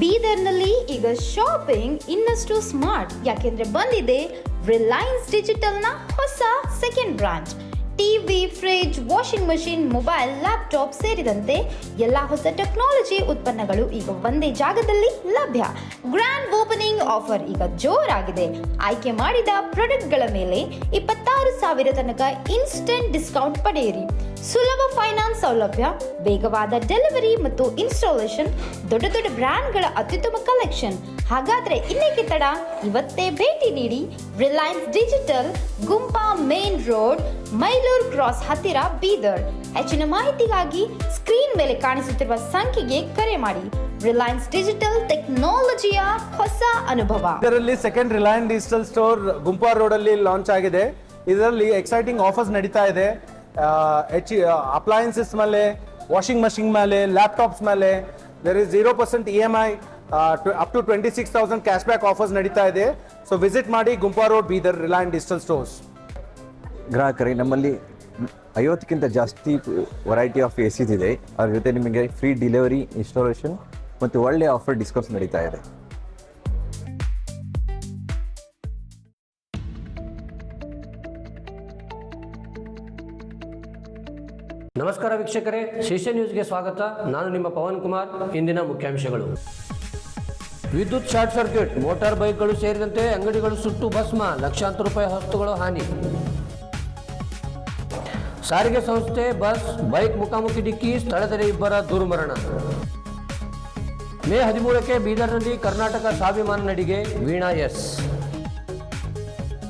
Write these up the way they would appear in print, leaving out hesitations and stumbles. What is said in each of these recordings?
ಬೀದರ್ನಲ್ಲಿ ಈಗ ಶಾಪಿಂಗ್ ಇನ್ನಷ್ಟು ಸ್ಮಾರ್ಟ್ ಯಾಕೆಂದ್ರೆ ಬಂದಿದೆ ರಿಲಯನ್ಸ್ ಡಿಜಿಟಲ್ನ ಹೊಸ second branch. TV, fridge, washing machine, mobile, laptop ಸೇರಿದಂತೆ ಎಲ್ಲ ಹೊಸ ಟೆಕ್ನಾಲಜಿ ಉತ್ಪನ್ನಗಳು ಈಗ ಒಂದೇ ಜಾಗದಲ್ಲಿ ಲಭ್ಯ. ಗ್ರ್ಯಾಂಡ್ ಓಪನಿಂಗ್ ಆಫರ್ ಈಗ ಜೋರಾಗಿದೆ. ಆಯ್ಕೆ ಮಾಡಿದ ಪ್ರಾಡಕ್ಟ್ಗಳ ಮೇಲೆ 26,000 ತನಕ ಇನ್ಸ್ಟೆಂಟ್ ಡಿಸ್ಕೌಂಟ್ ಪಡೆಯಿರಿ. ಸುಲಭ ಫೈನಾನ್ಸ್ ಸೌಲಭ್ಯ, ವೇಗವಾದ ಡೆಲಿವರಿ ಮತ್ತು ಇನ್ಸ್ಟಾಲೇಷನ್, ದೊಡ್ಡ ದೊಡ್ಡ ಬ್ರ್ಯಾಂಡ್ಗಳ ಅತ್ಯುತ್ತಮ ಕಲೆಕ್ಷನ್. ಹಾಗಾದ್ರೆ ಇನ್ನೇಕೆ ತಡ? ಇವತ್ತೇ ಭೇಟಿ ನೀಡಿ ರಿಲಯನ್ಸ್ ಡಿಜಿಟಲ್, ಗುಂಪಾ ಮೇನ್ ರೋಡ್, ಮೈಲೂರು ಕ್ರಾಸ್ ಹತ್ತಿರ, ಬೀದರ್. ಹೆಚ್ಚಿನ ಮಾಹಿತಿಗಾಗಿ ಸ್ಕ್ರೀನ್ ಮೇಲೆ ಕಾಣಿಸುತ್ತಿರುವ ಸಂಖ್ಯೆಗೆ ಕರೆ ಮಾಡಿ. ರಿಲಯನ್ಸ್ ಡಿಜಿಟಲ್, ಟೆಕ್ನಾಲಜಿಯ ಹೊಸ ಅನುಭವ. ಇದರಲ್ಲಿ second Reliance digital store Gumpa road ಅಲ್ಲಿ ಲಾಂಚ್ ಆಗಿದೆ. ಇದರಲ್ಲಿ ಎಕ್ಸೈಟಿಂಗ್ ಆಫರ್ಸ್ ನಡೀತಾ ಇದೆ. ಅಪ್ಲಯನ್ಸಸ್ ಮೇಲೆ, ವಾಷಿಂಗ್ ಮಷಿನ್ ಮೇಲೆ, ಲ್ಯಾಪ್ಟಾಪ್ಸ್ ಮೇಲೆ there is 0% EMI, up to 26,000 cash back offers ನಡೀತಾ ಇದೆ. ಸೊ ವಿಸಿಟ್ ಮಾಡಿ Gumpa road, Bidar, Reliance digital stores. ಗ್ರಾಹಕರಿಗೆ ನಮ್ಮಲ್ಲಿ 50ಕ್ಕಿಂತ ಜಾಸ್ತಿ ವೆರೈಟಿ ಆಫ್ ACs ಇದೆ. ಅದ್ರ ಜೊತೆ ನಿಮಗೆ ಫ್ರೀ ಡೆಲಿವರಿ, ಇನ್ಸ್ಟಾಲೇಷನ್ ಮತ್ತು ಒಳ್ಳೆಯ ಆಫರ್ ಡಿಸ್ಕೌಂಟ್ಸ್ ನಡೀತಾ ಇದೆ. ನಮಸ್ಕಾರ ವೀಕ್ಷಕರೇ, ಶಿಷ್ಯ ನ್ಯೂಸ್ಗೆ ಸ್ವಾಗತ. ನಾನು ನಿಮ್ಮ ಪವನ್ ಕುಮಾರ್. ಇಂದಿನ ಮುಖ್ಯಾಂಶಗಳು: ವಿದ್ಯುತ್ ಶಾರ್ಟ್ ಸರ್ಕ್ಯೂಟ್, ಮೋಟಾರ್ ಬೈಕ್ಗಳು ಸೇರಿದಂತೆ ಅಂಗಡಿಗಳು ಸುಟ್ಟು ಭಸ್ಮ, ಲಕ್ಷಾಂತರ ರೂಪಾಯಿ ವಸ್ತುಗಳು ಹಾನಿ. ಸಾರಿಗೆ ಸಂಸ್ಥೆ ಬಸ್ ಬೈಕ್ ಮುಖಾಮುಖಿ ಡಿಕ್ಕಿ, ಸ್ಥಳದಲ್ಲಿ ಇಬ್ಬರ ದುರ್ಮರಣ. ಮೇ 13ಕ್ಕೆ ಬೀದರ್ನಲ್ಲಿ ಕರ್ನಾಟಕ ಸ್ವಾಭಿಮಾನ ನಡಿಗೆ, ವೀಣಾ ಎಸ್.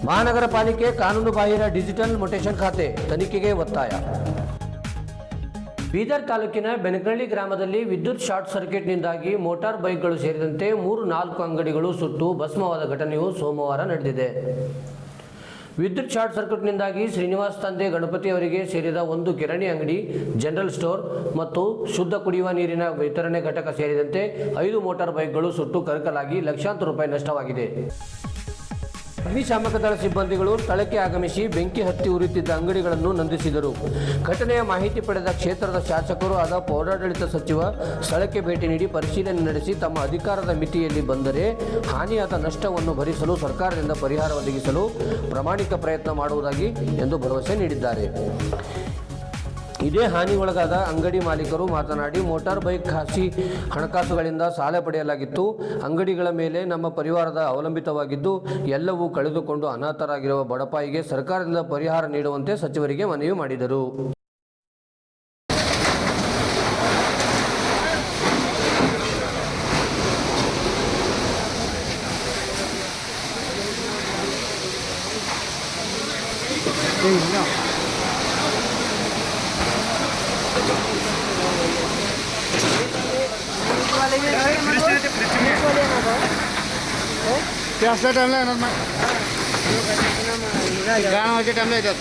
ಮಹಾನಗರ ಪಾಲಿಕೆ ಕಾನೂನು ಬಾಹಿರ ಡಿಜಿಟಲ್ ಮೊಟೇಶನ್ ಖಾತೆ ತನಿಖೆಗೆ ಒತ್ತಾಯ. ಬೀದರ್ ತಾಲೂಕಿನ ಬೆನಕಳ್ಳಿ ಗ್ರಾಮದಲ್ಲಿ ವಿದ್ಯುತ್ ಶಾರ್ಟ್ ಸರ್ಕ್ಯೂಟ್ನಿಂದಾಗಿ ಮೋಟಾರ್ ಬೈಕ್ಗಳು ಸೇರಿದಂತೆ 3-4 ಅಂಗಡಿಗಳು ಸುಟ್ಟು ಭಸ್ಮವಾದ ಘಟನೆಯು ಸೋಮವಾರ ನಡೆದಿದೆ. ವಿದ್ಯುತ್ ಶಾರ್ಟ್ ಸರ್ಕ್ಯೂಟ್ನಿಂದಾಗಿ ಶ್ರೀನಿವಾಸ್ ತಂದೆ ಗಣಪತಿ ಅವರಿಗೆ ಸೇರಿದ ಒಂದು ಕಿರಾಣಿ ಅಂಗಡಿ, ಜನರಲ್ ಸ್ಟೋರ್ ಮತ್ತು ಶುದ್ಧ ಕುಡಿಯುವ ನೀರಿನ ವಿತರಣೆ ಘಟಕ ಸೇರಿದಂತೆ 5 ಮೋಟಾರ್ ಬೈಕ್ಗಳು ಸುಟ್ಟು ಕರಕಲಾಗಿ ಲಕ್ಷಾಂತರ ರೂಪಾಯಿ ನಷ್ಟವಾಗಿದೆ. ಅಗ್ನಿಶಾಮಕ ದಳ ಸಿಬ್ಬಂದಿಗಳು ಸ್ಥಳಕ್ಕೆ ಆಗಮಿಸಿ ಬೆಂಕಿ ಹತ್ತಿ ಉರಿಯುತ್ತಿದ್ದ ಅಂಗಡಿಗಳನ್ನು ನಂದಿಸಿದರು. ಘಟನೆಯ ಮಾಹಿತಿ ಪಡೆದ ಕ್ಷೇತ್ರದ ಶಾಸಕರು ಆದ ಪೌರಾಡಳಿತ ಸಚಿವ ಸ್ಥಳಕ್ಕೆ ಭೇಟಿ ನೀಡಿ ಪರಿಶೀಲನೆ ನಡೆಸಿ ತಮ್ಮ ಅಧಿಕಾರದ ಮಿತಿಯಲ್ಲಿ ಬಂದರೆ ಹಾನಿಯಾದ ನಷ್ಟವನ್ನು ಭರಿಸಲು ಸರ್ಕಾರದಿಂದ ಪರಿಹಾರ ಒದಗಿಸಲು ಪ್ರಾಮಾಣಿಕ ಪ್ರಯತ್ನ ಮಾಡುವುದಾಗಿ ಎಂದು ಭರವಸೆ ನೀಡಿದ್ದಾರೆ. ಇದೇ ಹಾನಿಗೊಳಗಾದ ಅಂಗಡಿ ಮಾಲೀಕರು ಮಾತನಾಡಿ, ಮೋಟಾರ್ ಬೈಕ್ ಖಾಸಗಿ ಹಣಕಾಸುಗಳಿಂದ ಸಾಲ ಪಡೆಯಲಾಗಿತ್ತು. ಅಂಗಡಿಗಳ ಮೇಲೆ ನಮ್ಮ ಪರಿವಾರದ ಅವಲಂಬಿತವಾಗಿದ್ದು ಎಲ್ಲವೂ ಕಳೆದುಕೊಂಡು ಅನಾಥರಾಗಿರುವ ಬಡಪಾಯಿಗೆ ಸರ್ಕಾರದಿಂದ ಪರಿಹಾರ ನೀಡುವಂತೆ ಸಚಿವರಿಗೆ ಮನವಿ ಮಾಡಿದರು. जास्त टाइमला येणार मग गाणं व्हायच्या टाइमला येतात.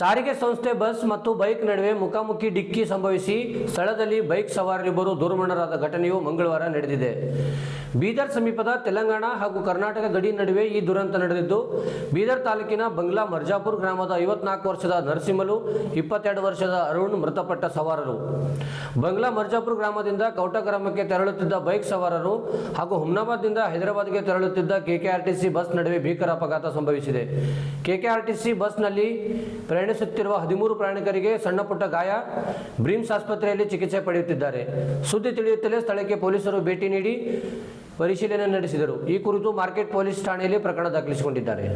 ಸಾರಿಗೆ ಸಂಸ್ಥೆ ಬಸ್ ಮತ್ತು ಬೈಕ್ ನಡುವೆ ಮುಖಾಮುಖಿ ಡಿಕ್ಕಿ ಸಂಭವಿಸಿ ಸ್ಥಳದಲ್ಲಿ ಬೈಕ್ ಸವಾರರಿಬ್ಬರು ದುರ್ಮರಣರಾದ ಘಟನೆಯು ಮಂಗಳವಾರ ನಡೆದಿದೆ. ಬೀದರ್ ಸಮೀಪದ ತೆಲಂಗಾಣ ಹಾಗೂ ಕರ್ನಾಟಕ ಗಡಿ ನಡುವೆ ಈ ದುರಂತ ನಡೆದಿದ್ದು, ಬೀದರ್ ತಾಲೂಕಿನ ಬಂಗ್ಲಾ ಮರ್ಜಾಪುರ ಗ್ರಾಮದ 54 ವರ್ಷದ ನರಸಿಂಹಲು, 22 ವರ್ಷದ ಅರುಣ್ ಮೃತಪಟ್ಟ ಸವಾರರು. ಬಂಗ್ಲಾ ಮರ್ಜಾಪುರ ಗ್ರಾಮದಿಂದ ಕೌಟ ಗ್ರಾಮಕ್ಕೆ ತೆರಳುತ್ತಿದ್ದ ಬೈಕ್ ಸವಾರರು ಹಾಗೂ ಹುಮ್ನಾಬಾದ್ನಿಂದ ಹೈದರಾಬಾದ್ಗೆ ತೆರಳುತ್ತಿದ್ದ KKRTC ಬಸ್ ನಡುವೆ ಭೀಕರ ಅಪಘಾತ ಸಂಭವಿಸಿದೆ. KKRTC ಬಸ್ನಲ್ಲಿ ಪ್ರಯಾಣಿಸುತ್ತಿರುವ 13 ಪ್ರಯಾಣಿಕರಿಗೆ ಸಣ್ಣ ಪುಟ್ಟ ಗಾಯ, ಬ್ರಿಮ್ಸ್ ಆಸ್ಪತ್ರೆಯಲ್ಲಿ ಚಿಕಿತ್ಸೆ ಪಡೆಯುತ್ತಿದ್ದಾರೆ. ಸುದ್ದಿ ತಿಳಿಯುತ್ತಲೇ ಸ್ಥಳಕ್ಕೆ ಪೊಲೀಸರು ಭೇಟಿ ನೀಡಿ ಪರಿಶೀಲನೆ ನಡೆಸಿದರು. ಈ ಕುರಿತು ಮಾರ್ಕೆಟ್ ಪೊಲೀಸ್ ಠಾಣೆಯಲ್ಲಿ ಪ್ರಕರಣ ದಾಖಲಿಸಿಕೊಂಡಿದ್ದಾರೆ.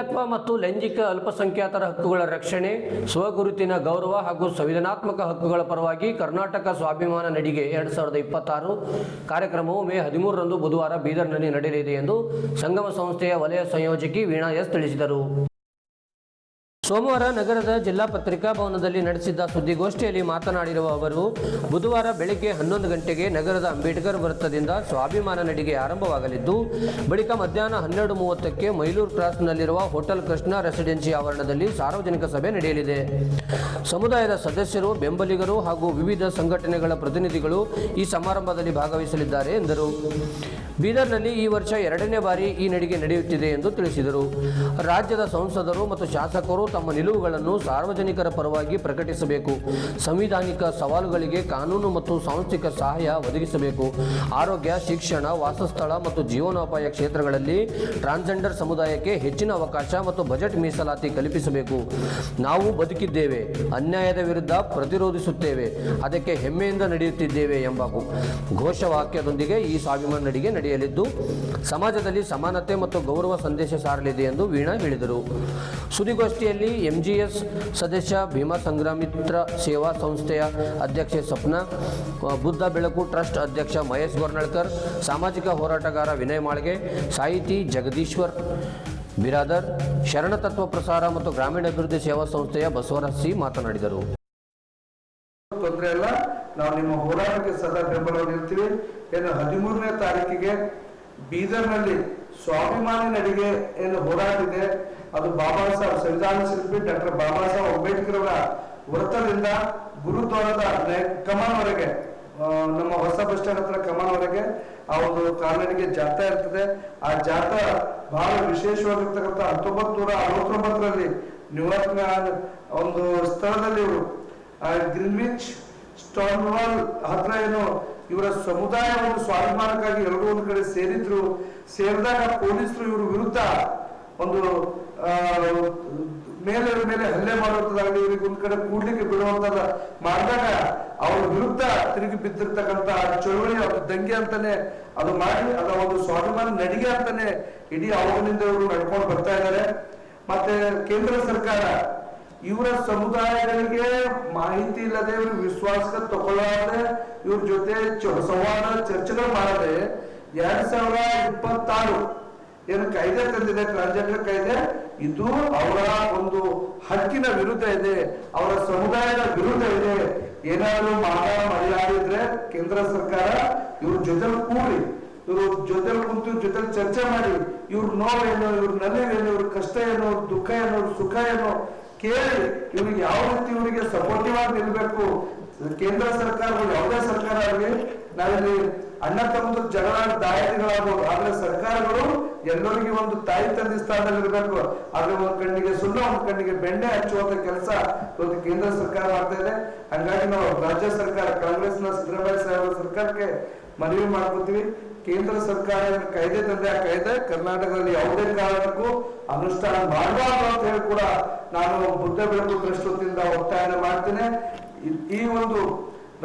ನಾಗರಿಕತ್ವ ಮತ್ತು ಲೈಂಗಿಕ ಅಲ್ಪಸಂಖ್ಯಾತರ ಹಕ್ಕುಗಳ ರಕ್ಷಣೆ, ಸ್ವಗುರುತಿನ ಗೌರವ ಹಾಗೂ ಸಂವಿಧಾನಾತ್ಮಕ ಹಕ್ಕುಗಳ ಪರವಾಗಿ ಕರ್ನಾಟಕ ಸ್ವಾಭಿಮಾನ ನಡಿಗೆ 2026 ಕಾರ್ಯಕ್ರಮವು ಮೇ 13ರಂದು ಬುಧವಾರ ಬೀದರ್ನಲ್ಲಿ ನಡೆಯಲಿದೆ ಎಂದು ಸಂಗಮ ಸಂಸ್ಥೆಯ ವಲಯ ಸಂಯೋಜಕಿ ವೀಣಾ ಎಸ್ ತಿಳಿಸಿದರು. ಸೋಮವಾರ ನಗರದ ಜಿಲ್ಲಾ ಪತ್ರಿಕಾ ಭವನದಲ್ಲಿ ನಡೆಸಿದ್ದ ಸುದ್ದಿಗೋಷ್ಠಿಯಲ್ಲಿ ಮಾತನಾಡಿರುವ ಅವರು, ಬುಧವಾರ ಬೆಳಗ್ಗೆ 11 ಗಂಟೆಗೆ ನಗರದ ಅಂಬೇಡ್ಕರ್ ವೃತ್ತದಿಂದ ಸ್ವಾಭಿಮಾನ ನಡಿಗೆ ಆರಂಭವಾಗಲಿದ್ದು, ಬಳಿಕ ಮಧ್ಯಾಹ್ನ 12:30ಕ್ಕೆ ಮೈಲೂರು ಕ್ರಾಸ್ನಲ್ಲಿರುವ ಹೋಟೆಲ್ ಕೃಷ್ಣ ರೆಸಿಡೆನ್ಸಿ ಆವರಣದಲ್ಲಿ ಸಾರ್ವಜನಿಕ ಸಭೆ ನಡೆಯಲಿದೆ. ಸಮುದಾಯದ ಸದಸ್ಯರು, ಬೆಂಬಲಿಗರು ಹಾಗೂ ವಿವಿಧ ಸಂಘಟನೆಗಳ ಪ್ರತಿನಿಧಿಗಳು ಈ ಸಮಾರಂಭದಲ್ಲಿ ಭಾಗವಹಿಸಲಿದ್ದಾರೆ ಎಂದರು. ಬೀದರ್ನಲ್ಲಿ ಈ ವರ್ಷ 2ನೇ ಬಾರಿ ಈ ನಡಿಗೆ ನಡೆಯುತ್ತಿದೆ ಎಂದು ತಿಳಿಸಿದರು. ರಾಜ್ಯದ ಸಂಸದರು ಮತ್ತು ಶಾಸಕರು ತಮ್ಮ ನಿಲುವುಗಳನ್ನು ಸಾರ್ವಜನಿಕರ ಪರವಾಗಿ ಪ್ರಕಟಿಸಬೇಕು. ಸಂವಿಧಾನಿಕ ಸವಾಲುಗಳಿಗೆ ಕಾನೂನು ಮತ್ತು ಸಾಂಸ್ಥಿಕ ಸಹಾಯ ಒದಗಿಸಬೇಕು. ಆರೋಗ್ಯ, ಶಿಕ್ಷಣ, ವಾಸಸ್ಥಳ ಮತ್ತು ಜೀವನೋಪಾಯ ಕ್ಷೇತ್ರಗಳಲ್ಲಿ ಟ್ರಾನ್ಸ್ಜೆಂಡರ್ ಸಮುದಾಯಕ್ಕೆ ಹೆಚ್ಚಿನ ಅವಕಾಶ ಮತ್ತು ಬಜೆಟ್ ಮೀಸಲಾತಿ ಕಲ್ಪಿಸಬೇಕು. ನಾವು ಬದುಕಿದ್ದೇವೆ, ಅನ್ಯಾಯದ ವಿರುದ್ಧ ಪ್ರತಿರೋಧಿಸುತ್ತೇವೆ, ಅದಕ್ಕೆ ಹೆಮ್ಮೆಯಿಂದ ನಡೆಯುತ್ತಿದ್ದೇವೆ ಎಂಬ ಘೋಷವಾಕ್ಯದೊಂದಿಗೆ ಈ ಸ್ವಾಭಿಮಾನ ನಡಿಗೆ ನಡೆಯಲಿದ್ದು, ಸಮಾಜದಲ್ಲಿ ಸಮಾನತೆ ಮತ್ತು ಗೌರವ ಸಂದೇಶ ಸಾರಲಿದೆ ಎಂದು ವೀಣಾ ಹೇಳಿದರು. ಸುದ್ದಿಗೋಷ್ಠಿಯಲ್ಲಿ ಎಂಜಿಎಸ್ ಸದಸ್ಯ ಭೀಮಾ ಸಂಗ್ರಾಮಿತ್ರ ಸೇವಾ ಸಂಸ್ಥೆಯ ಅಧ್ಯಕ್ಷೆ ಸ್ವಪ್ನ, ಬುದ್ಧ ಬೆಳಕು ಟ್ರಸ್ಟ್ ಅಧ್ಯಕ್ಷ ಮಹೇಶ್ ಗೋರ್ನಳ್ಕರ್, ಸಾಮಾಜಿಕ ಹೋರಾಟಗಾರ ವಿನಯ್ ಮಾಳ್ಗೆ, ಸಾಹಿತಿ ಜಗದೀಶ್ವರ್ ಬಿರಾದರ್, ಶರಣತತ್ವ ಪ್ರಸಾರ ಮತ್ತು ಗ್ರಾಮೀಣಾಭಿವೃದ್ಧಿ ಸೇವಾ ಸಂಸ್ಥೆಯ ಬಸವರಾಜ್ ಸಿ ಮಾತನಾಡಿದರು. ತೊಂದರೆ ಇಲ್ಲ, ನಾವು ನಿಮ್ಮ ಹೋರಾಟಕ್ಕೆ ಸದಾ ಬೆಂಬಲವನ್ನು ಇರ್ತೀವಿ. ಏನು 13ನೇ ತಾರೀಕಿಗೆ ಬೀದರ್ನಲ್ಲಿ ಸ್ವಾಭಿಮಾನಿ ನಡಿಗೆ ಏನು ಹೋರಾಟ ಇದೆ, ಅದು ಬಾಬಾ ಸಾಹೇಬ್ ಸಂವಿಧಾನ ಶಿಲ್ಪಿ ಡಾಕ್ಟರ್ ಬಾಬಾ ಸಾಹೇಬ್ ಅಂಬೇಡ್ಕರ್ ಅವರ ವೃತ್ತದಿಂದ ಗುರುದ್ವಾರದ ಕಮಾನ್ವರೆಗೆ, ನಮ್ಮ ಹೊಸ ಬಸ್ ಸ್ಟ್ಯಾಂಡ್ ಹತ್ರ ಕಮಾನ್ವರೆಗೆ ಆ ಒಂದು ಕಾಲ್ನಡಿಗೆ ಜಾಥಾ ಇರ್ತದೆ. ಆ ಜಾಥಾ ಬಹಳ ವಿಶೇಷವಾಗಿರ್ತಕ್ಕಂಥ 1969ರಲ್ಲಿ ನ್ಯೂಯಾರ್ಕ್ನ ಒಂದು ಸ್ಥಳದಲ್ಲಿ ಇವರು ಗ್ರೀನ್ವಿಚ್ ಸ್ಟಾನ್ವಾಲ್ ಹತ್ರ ಏನು ಇವರ ಸಮುದಾಯ ಒಂದು ಸ್ವಾಭಿಮಾನಕ್ಕಾಗಿ ಎಲ್ಲರೂ ಒಂದು ಕಡೆ ಸೇರಿದ್ರು. ಸೇರಿದಾಗ ಪೊಲೀಸರು ಇವ್ರ ವಿರುದ್ಧ ಒಂದು ಮೇಲೆ ಹಲ್ಲೆ ಮಾಡುವಂತದ್ದಾಗಲಿ, ಇವ್ರಿಗೆ ಒಂದ್ ಕಡೆ ಕೂಡ್ಲಿಕ್ಕೆ ಬಿಡುವಂತದ ಮಾಡಿದಾಗ ಅವ್ರ ವಿರುದ್ಧ ತಿರುಗಿ ಬಿದ್ದಿರ್ತಕ್ಕಂಥ ಚಳುವಳಿ, ಅವ್ರ ದಂಗೆ ಅಂತಾನೆ ಅದು ಮಾಡಿ ಅದರ ಒಂದು ಸ್ವಾಭಿಮಾನ ನಡಿಗೆ ಅಂತಾನೆ ಇಡೀ ಅವಾಗಿನಿಂದ ಇವರು ನಡ್ಕೊಂಡು ಬರ್ತಾ ಇದ್ದಾರೆ. ಮತ್ತೆ ಕೇಂದ್ರ ಸರ್ಕಾರ ಇವರ ಸಮುದಾಯಗಳಿಗೆ ಮಾಹಿತಿ ಇಲ್ಲದೆ, ಇವ್ರ ವಿಶ್ವಾಸಕ್ಕೆ ತಗೊಳ್ಳದೆ, ಇವ್ರ ಜೊತೆ ಸಂವಾದ ಚರ್ಚೆಗಳು ಮಾಡದೆ 2026 ಏನು ಕಾಯ್ದೆ ತಂದಿದೆ, ಟ್ರಾನ್ಸ್ಜೆಂಡರ್ ಕಾಯ್ದೆ, ಇದು ಅವರ ಒಂದು ಹಕ್ಕಿನ ವಿರುದ್ಧ ಇದೆ, ಅವರ ಸಮುದಾಯದ ವಿರುದ್ಧ ಇದೆ. ಏನಾದರೂ ಮರೆಯಾಗಿದ್ರೆ ಕೇಂದ್ರ ಸರ್ಕಾರ ಇವ್ರ ಜೊತೆಲಿ ಕೂಡಿ, ಇವ್ರ ಜೊತೆಲಿ ಕುಂತು ಜೊತೆಲಿ ಚರ್ಚೆ ಮಾಡಿ, ಇವ್ರ ನೋವೇನು, ಇವ್ರ ನಲಿವೇನು, ಇವ್ರ ಕಷ್ಟ ಏನು, ಇವ್ರ ದುಃಖ ಏನು, ಇವ್ರ ಸುಖ ಏನು ಕೇಳಿ ಇವ್ರಿಗೆ ಯಾವ ರೀತಿ ಇವರಿಗೆ ಸಪೋರ್ಟಿವ್ ಆಗಿ ನಿಲ್ಬೇಕು. ಕೇಂದ್ರ ಸರ್ಕಾರಗಳು ಯಾವುದೇ ಸರ್ಕಾರ ಆಗಲಿ, ನಾವಿಲ್ಲಿ ಅಣ್ಣ ತಮ್ಮದು ಜಗಳ ದಾಯಾದಿಗಳಾಗಬಹುದು, ಆದ್ರೆ ಸರ್ಕಾರಗಳು ಎಲ್ಲರಿಗೆ ಒಂದು ತಾಯಿ ತಂದೆ ಸ್ಥಾನದಲ್ಲಿ ಇರಬೇಕು. ಆದ್ರೆ ಒಂದ್ ಕಣ್ಣಿಗೆ ಸುಣ್ಣ, ಒಂದ್ ಕಣ್ಣಿಗೆ ಬೆಣ್ಣೆ ಹಚ್ಚುವಂತ ಕೆಲಸ ಇವತ್ತು ಕೇಂದ್ರ ಸರ್ಕಾರ ಮಾಡ್ತಾ ಇದೆ. ಹಂಗಾಗಿ ನಾವು ರಾಜ್ಯ ಸರ್ಕಾರ, ಕಾಂಗ್ರೆಸ್ನ ಸಿದ್ದರಾಮಯ್ಯ ಸಾಹೇಬರ ಸರ್ಕಾರಕ್ಕೆ ಮನವಿ ಮಾಡ್ಕೊತೀವಿ, ಕೇಂದ್ರ ಸರ್ಕಾರ ಕಾಯ್ದೆ ತಂದೆ, ಆ ಕಾಯ್ದೆ ಕರ್ನಾಟಕದಲ್ಲಿ ಯಾವುದೇ ಕಾರಣಕ್ಕೂ ಅನುಷ್ಠಾನ ಮಾಡಬಾರ್ದು ಅಂತ ಹೇಳಿ ಕೂಡ ನಾನು ಬುದ್ಧ ಬೆಳಕು ಟ್ರಸ್ಟ್ ವತಿಯಿಂದ ಒತ್ತಾಯ ಮಾಡ್ತೇನೆ. ಈ ಒಂದು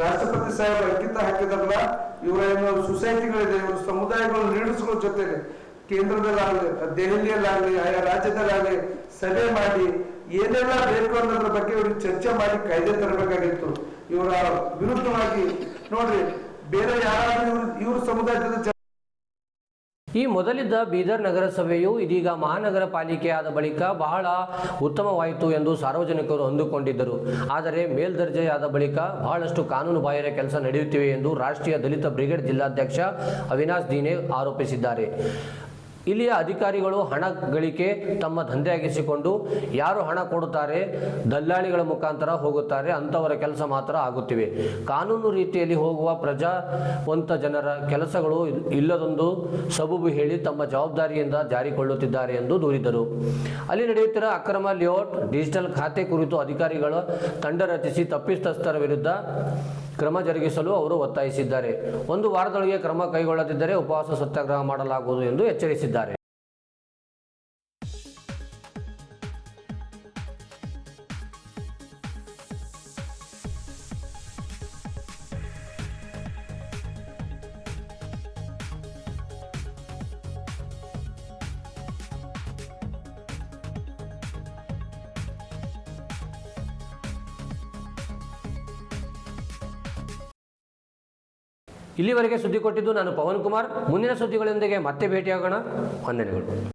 ರಾಷ್ಟ್ರಪತಿ ಸಾಹೇಬರು ಅಂಕಿತ ಹಾಕಿದಾರಲ್ಲ, ಇವರ ಏನು ಸೊಸೈಟಿಗಳಿದೆ, ಇವರು ಸಮುದಾಯಗಳ ಲೀಡರ್ಸ್ಗಳ ಜೊತೆಗೆ ಕೇಂದ್ರದಲ್ಲಾಗಲಿ, ದೆಹಲಿಯಲ್ಲಾಗಲಿ, ಆಯಾ ರಾಜ್ಯದಲ್ಲಾಗಲಿ ಸಭೆ ಮಾಡಿ ಏನೆಲ್ಲ ಬೇಕು ಅನ್ನೋದ್ರ ಬಗ್ಗೆ ಇವ್ರಿಗೆ ಚರ್ಚೆ ಮಾಡಿ ಕಾಯ್ದೆ ತರಬೇಕಾಗಿತ್ತು. ಇವರ ವಿರುದ್ಧವಾಗಿ ನೋಡ್ರಿ ಬೇರೆ ಯಾರಾದ್ರೂ ಇವ್ರ ಸಮುದಾಯದ ಈ ಮೊದಲಿದ್ದ ಬೀದರ್ ನಗರಸಭೆಯು ಇದೀಗ ಮಹಾನಗರ ಪಾಲಿಕೆ ಆದ ಬಳಿಕ ಬಹಳ ಉತ್ತಮವಾಯಿತು ಎಂದು ಸಾರ್ವಜನಿಕರು ಅಂದುಕೊಂಡಿದ್ದರು. ಆದರೆ ಮೇಲ್ದರ್ಜೆಯಾದ ಬಳಿಕ ಬಹಳಷ್ಟು ಕಾನೂನು ಬಾಹಿರ ಕೆಲಸ ನಡೆಯುತ್ತಿವೆ ಎಂದು ರಾಷ್ಟ್ರೀಯ ದಲಿತ ಬ್ರಿಗೇಡ್ ಜಿಲ್ಲಾಧ್ಯಕ್ಷ ಅವಿನಾಶ್ ದೀನೆ ಆರೋಪಿಸಿದ್ದಾರೆ. ಇಲ್ಲಿಯ ಅಧಿಕಾರಿಗಳು ಹಣ ಗಳಿಕೆ ತಮ್ಮ ದಂಧೆಯಾಗಿಸಿಕೊಂಡು ಯಾರು ಹಣ ಕೊಡುತ್ತಾರೆ, ದಲ್ಲಾಳಿಗಳ ಮುಖಾಂತರ ಹೋಗುತ್ತಾರೆ, ಅಂಥವರ ಕೆಲಸ ಮಾತ್ರ ಆಗುತ್ತಿವೆ. ಕಾನೂನು ರೀತಿಯಲ್ಲಿ ಹೋಗುವ ಪ್ರಜಾವಂತ ಜನರ ಕೆಲಸಗಳು ಇಲ್ಲದೊಂದು ಸಬೂಬು ಹೇಳಿ ತಮ್ಮ ಜವಾಬ್ದಾರಿಯಿಂದ ಜಾರಿಕೊಳ್ಳುತ್ತಿದ್ದಾರೆ ಎಂದು ದೂರಿದರು. ಅಲ್ಲಿ ನಡೆಯುತ್ತಿರುವ ಅಕ್ರಮ ಲೇಔಟ್, ಡಿಜಿಟಲ್ ಖಾತೆ ಕುರಿತು ಅಧಿಕಾರಿಗಳ ತಂಡ ರಚಿಸಿ ತಪ್ಪಿತಸ್ಥರ ವಿರುದ್ಧ ಕ್ರಮ ಜರುಗಿಸಲು ಅವರು ಒತ್ತಾಯಿಸಿದ್ದಾರೆ. 1 ವಾರದೊಳಗೆ ಕ್ರಮ ಕೈಗೊಳ್ಳದಿದ್ದರೆ ಉಪವಾಸ ಸತ್ಯಾಗ್ರಹ ಮಾಡಲಾಗುವುದು ಎಂದು ಎಚ್ಚರಿಸಿದ್ದಾರೆ. ಇಲ್ಲಿವರೆಗೆ ಸುದ್ದಿ ಕೊಟ್ಟಿದ್ದು ನಾನು ಪವನ್ ಕುಮಾರ್. ಮುಂದಿನ ಸುದ್ದಿಗಳೊಂದಿಗೆ ಮತ್ತೆ ಭೇಟಿಯಾಗೋಣ. ವಂದನೆಗಳು.